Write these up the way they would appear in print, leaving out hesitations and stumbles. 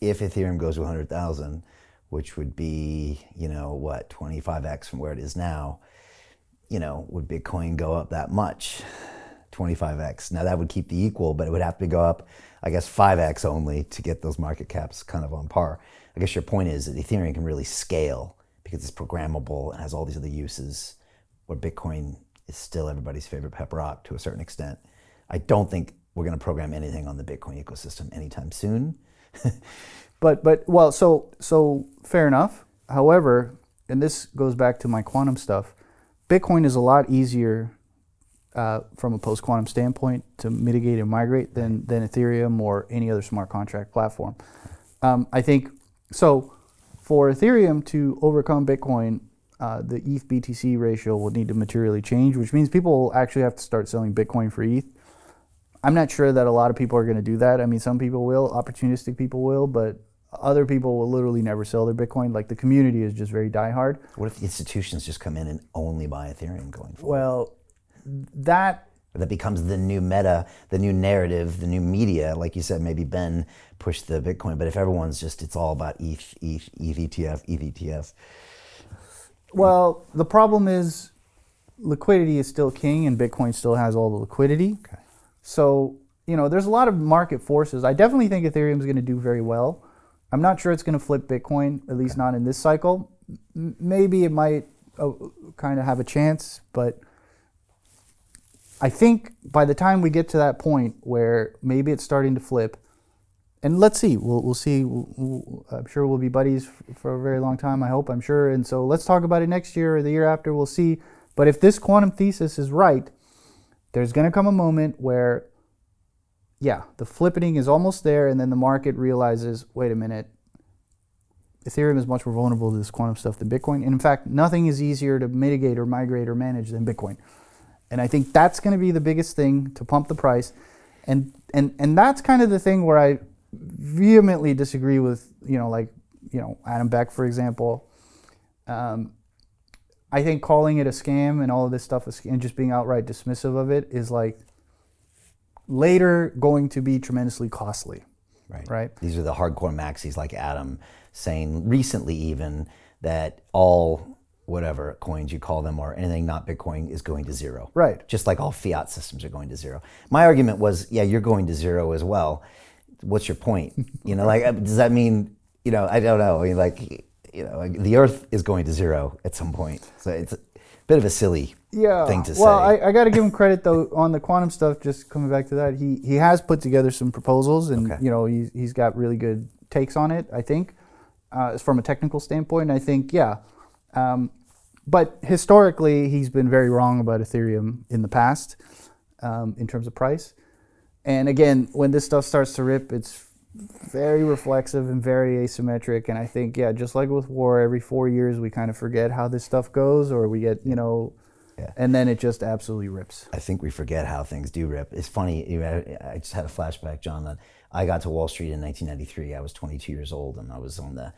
if Ethereum goes to 100,000, which would be, 25x from where it is now, would Bitcoin go up that much? 25x. Now that would keep the equal, but it would have to go up, I guess, 5x only to get those market caps kind of on par. I guess your point is that Ethereum can really scale because it's programmable and has all these other uses, where Bitcoin is still everybody's favorite pet rock to a certain extent. I don't think we're going to program anything on the Bitcoin ecosystem anytime soon. So fair enough. However, and this goes back to my quantum stuff, Bitcoin is a lot easier from a post-quantum standpoint to mitigate and migrate than Ethereum or any other smart contract platform. I think, so for Ethereum to overcome Bitcoin, the ETH BTC ratio will need to materially change, which means people will actually have to start selling Bitcoin for ETH. I'm not sure that a lot of people are going to do that. I mean, some people will, opportunistic people will, but other people will literally never sell their Bitcoin. Like, the community is just very diehard. What if institutions just come in and only buy Ethereum going forward? Well, that becomes the new meta, the new narrative, the new media. Like you said, maybe Ben pushed the Bitcoin, but if everyone's just, it's all about ETH, ETF, ETH, ETF. Well, the problem is liquidity is still king and Bitcoin still has all the liquidity. Okay. So, there's a lot of market forces. I definitely think Ethereum is going to do very well. I'm not sure it's going to flip Bitcoin, at least not in this cycle. Maybe it might kind of have a chance, but I think by the time we get to that point where maybe it's starting to flip, and let's see, we'll see. I'm sure we'll be buddies for a very long time, I hope, I'm sure. And so let's talk about it next year or the year after, we'll see. But if this quantum thesis is right, there's going to come a moment where, the flippening is almost there, and then the market realizes, wait a minute, Ethereum is much more vulnerable to this quantum stuff than Bitcoin. And in fact, nothing is easier to mitigate or migrate or manage than Bitcoin. And I think that's going to be the biggest thing to pump the price. And that's kind of the thing where I vehemently disagree with, Adam Beck, for example. I think calling it a scam and all of this stuff and just being outright dismissive of it is later going to be tremendously costly. Right? These are the hardcore maxis like Adam saying recently even that all whatever coins you call them or anything not Bitcoin is going to zero. Right. Just like all fiat systems are going to zero. My argument was, you're going to zero as well. What's your point? Does that mean, I don't know. I mean, the Earth is going to zero at some point. So it's a bit of a silly thing to say. Well, I got to give him credit, though, on the quantum stuff, just coming back to that. He has put together some proposals, and, he's got really good takes on it, I think, from a technical standpoint. And I think, but historically, he's been very wrong about Ethereum in the past in terms of price. And again, when this stuff starts to rip, it's very reflexive and very asymmetric. And I think, just like with war, every 4 years we kind of forget how this stuff goes, or we get, and then it just absolutely rips. I think we forget how things do rip. It's funny, I just had a flashback, John, that I got to Wall Street in 1993. I was 22 years old, and I was on the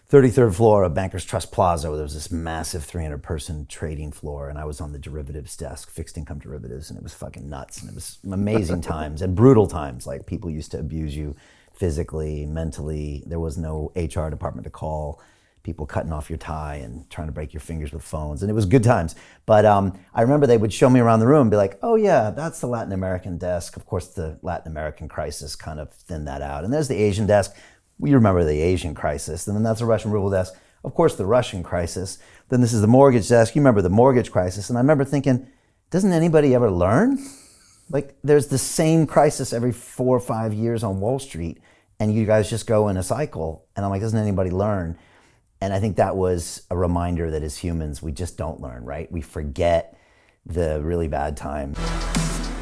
33rd floor of Bankers Trust Plaza, where there was this massive 300-person trading floor, and I was on the derivatives desk, fixed income derivatives, and it was fucking nuts. And it was amazing times and brutal times. Like, people used to abuse you physically, mentally. There was no HR department to call. People cutting off your tie and trying to break your fingers with phones, and it was good times. But I remember they would show me around the room and be like, oh yeah, that's the Latin American desk. Of course, the Latin American crisis kind of thinned that out. And there's the Asian desk. We remember the Asian crisis. And then that's the Russian ruble desk. Of course, the Russian crisis. Then this is the mortgage desk. You remember the mortgage crisis. And I remember thinking, doesn't anybody ever learn? Like, there's the same crisis every 4 or 5 years on Wall Street, and you guys just go in a cycle. And I'm like, doesn't anybody learn? And I think that was a reminder that as humans, we just don't learn, right? We forget the really bad times.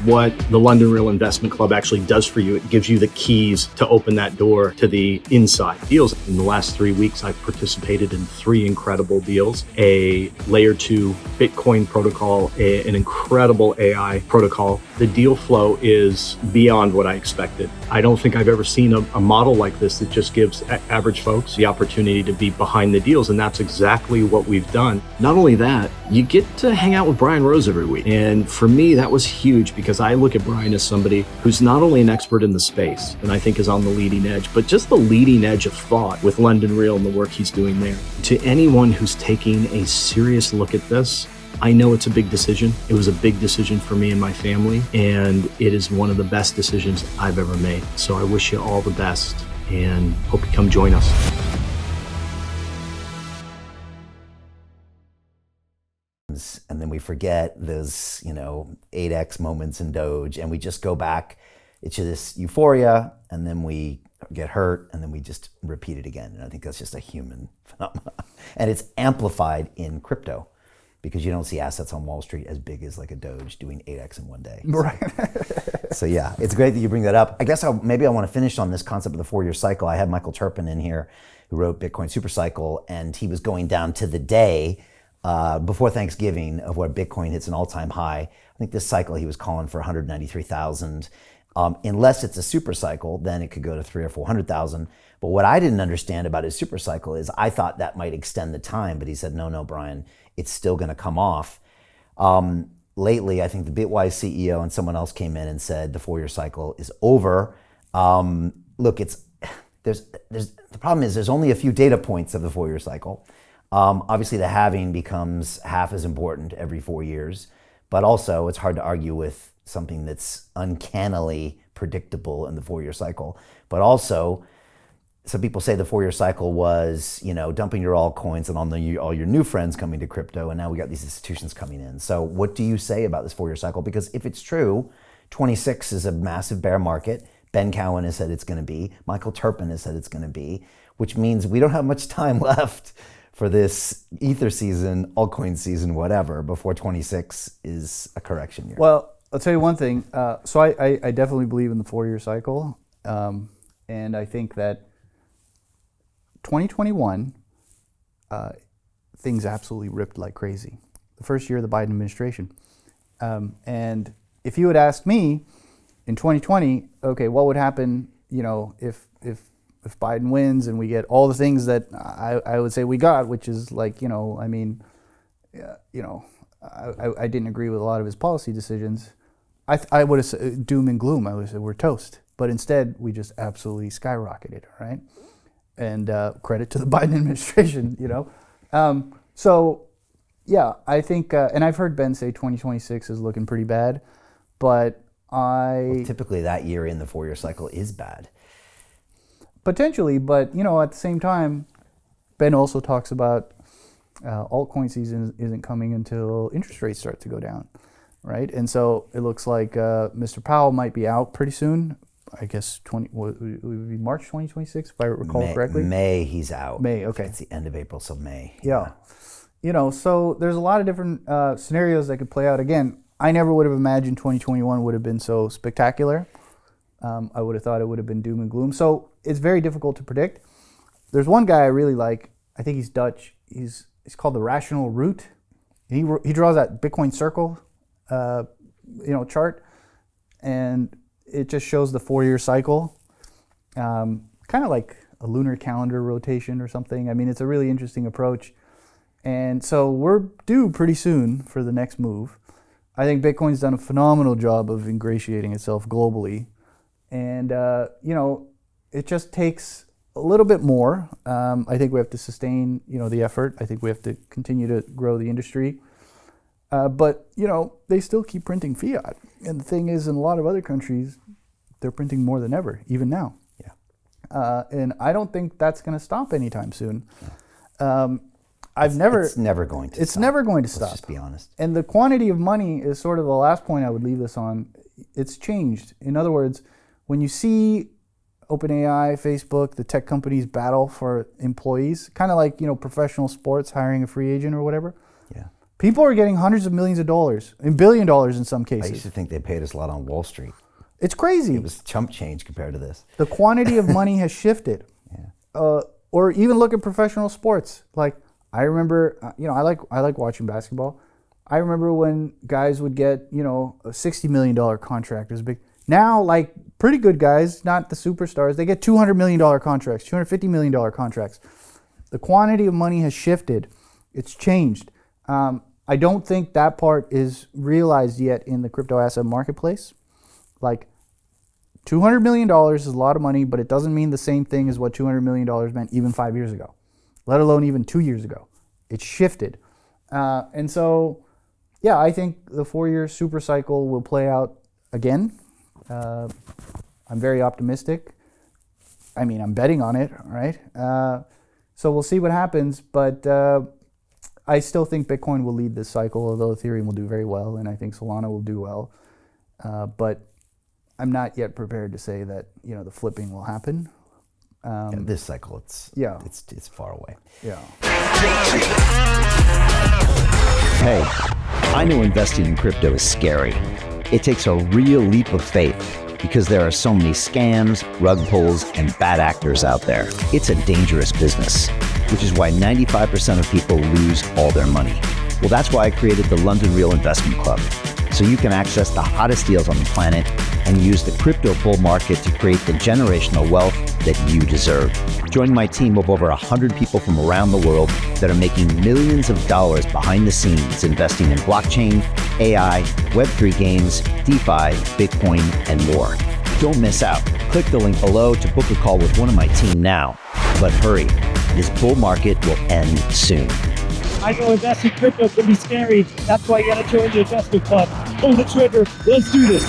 What the London Real Investment Club actually does for you, it gives you the keys to open that door to the inside deals. In the last 3 weeks, I've participated in 3 incredible deals: a layer 2 Bitcoin protocol, an incredible AI protocol. The deal flow is beyond what I expected. I don't think I've ever seen a model like this that just gives average folks the opportunity to be behind the deals, and that's exactly what we've done. Not only that, you get to hang out with Brian Rose every week. And for me, that was huge because because I look at Brian as somebody who's not only an expert in the space, and I think is on the leading edge, but just the leading edge of thought with London Real and the work he's doing there. To anyone who's taking a serious look at this, I know it's a big decision. It was a big decision for me and my family, and it is one of the best decisions I've ever made. So I wish you all the best and hope you come join us. And then we forget those, 8x moments in Doge, and we just go back. It's just euphoria, and then we get hurt, and then we just repeat it again. And I think that's just a human phenomenon. And it's amplified in crypto, because you don't see assets on Wall Street as big as like a Doge doing 8x in one day. Right. So yeah, it's great that you bring that up. I guess maybe I want to finish on this concept of the 4-year cycle. I had Michael Turpin in here, who wrote Bitcoin Super Cycle, and he was going down to the day before Thanksgiving of where Bitcoin hits an all-time high. I think this cycle he was calling for 193,000. Unless it's a super cycle, then it could go to 300,000 or 400,000. But what I didn't understand about his super cycle is I thought that might extend the time, but he said, no, Brian, it's still going to come off. Lately, I think the Bitwise CEO and someone else came in and said the 4-year cycle is over. Look, the problem is there's only a few data points of the 4-year cycle. Obviously, the halving becomes half as important every 4 years, but also it's hard to argue with something that's uncannily predictable in the 4-year cycle. But also, some people say the 4-year cycle was, dumping your altcoins and all your new friends coming to crypto, and now we got these institutions coming in. So what do you say about this 4-year cycle? Because if it's true, 26 is a massive bear market. Ben Cowan has said it's going to be. Michael Turpin has said it's going to be, which means we don't have much time left for this Ether season, altcoin season, whatever, before 26 is a correction year. Well, I'll tell you one thing. So I definitely believe in the 4-year cycle. And I think that 2021, things absolutely ripped like crazy. The first year of the Biden administration. And if you had asked me in 2020, okay, what would happen, if Biden wins and we get all the things that I would say we got, which is like, I didn't agree with a lot of his policy decisions. I would have said doom and gloom. I would have said we're toast. But instead, we just absolutely skyrocketed, right? And credit to the Biden administration, So, yeah, I think, and I've heard Ben say 2026 is looking pretty bad, but Well, typically that year in the 4-year cycle is bad. Potentially, but, at the same time, Ben also talks about altcoin season isn't coming until interest rates start to go down, right? And so it looks like Mr. Powell might be out pretty soon. I guess would be March 2026, if I recall correctly. May he's out. May, okay. It's the end of April, so May. Yeah. So there's a lot of different scenarios that could play out. Again, I never would have imagined 2021 would have been so spectacular. I would have thought it would have been doom and gloom. So it's very difficult to predict. There's one guy I really like. I think he's Dutch. He's called the Rational Root. He draws that Bitcoin circle, chart, and it just shows the 4-year cycle, kind of like a lunar calendar rotation or something. I mean, it's a really interesting approach. And so we're due pretty soon for the next move. I think Bitcoin's done a phenomenal job of ingratiating itself globally. And, it just takes a little bit more. I think we have to sustain, the effort. I think we have to continue to grow the industry. But, they still keep printing fiat. And the thing is, in a lot of other countries, they're printing more than ever, even now. Yeah. And I don't think that's going to stop anytime soon. Yeah. It's never going to stop. It's never going to stop. Let's just be honest. And the quantity of money is sort of the last point I would leave this on. It's changed. In other words, when you see OpenAI, Facebook, the tech companies battle for employees, kind of like, professional sports hiring a free agent or whatever. Yeah. People are getting hundreds of millions of dollars, and $1 billion in some cases. I used to think they paid us a lot on Wall Street. It's crazy. It was chump change compared to this. The quantity of money has shifted. Yeah. Or even look at professional sports. Like, I remember, I like watching basketball. I remember when guys would get, a $60 million contract. It was big. Now, like, pretty good guys, not the superstars, they get $200 million contracts, $250 million contracts. The quantity of money has shifted. It's changed. I don't think that part is realized yet in the crypto asset marketplace. Like, $200 million is a lot of money, but it doesn't mean the same thing as what $200 million meant even 5 years ago, let alone even 2 years ago. It shifted. And so, yeah, I think the 4-year super cycle will play out again. I'm very optimistic. I mean, I'm betting on it, right? So we'll see what happens, but I still think Bitcoin will lead this cycle, although Ethereum will do very well, and I think Solana will do well. But I'm not yet prepared to say that, you know, the flipping will happen. This cycle, it's far away. Yeah. Hey, I know investing in crypto is scary. It takes a real leap of faith because there are so many scams, rug pulls, and bad actors out there. It's a dangerous business, which is why 95% of people lose all their money. Well, that's why I created the London Real Investment Club, so you can access the hottest deals on the planet and use the crypto bull market to create the generational wealth that you deserve. Join my team of over 100 people from around the world that are making millions of dollars behind the scenes investing in blockchain, AI, Web3 games, DeFi, Bitcoin, and more. Don't miss out. Click the link below to book a call with one of my team now. But hurry, this bull market will end soon. I know investing in crypto can be scary. That's why you gotta join the investment club. Pull the trigger. Let's do this.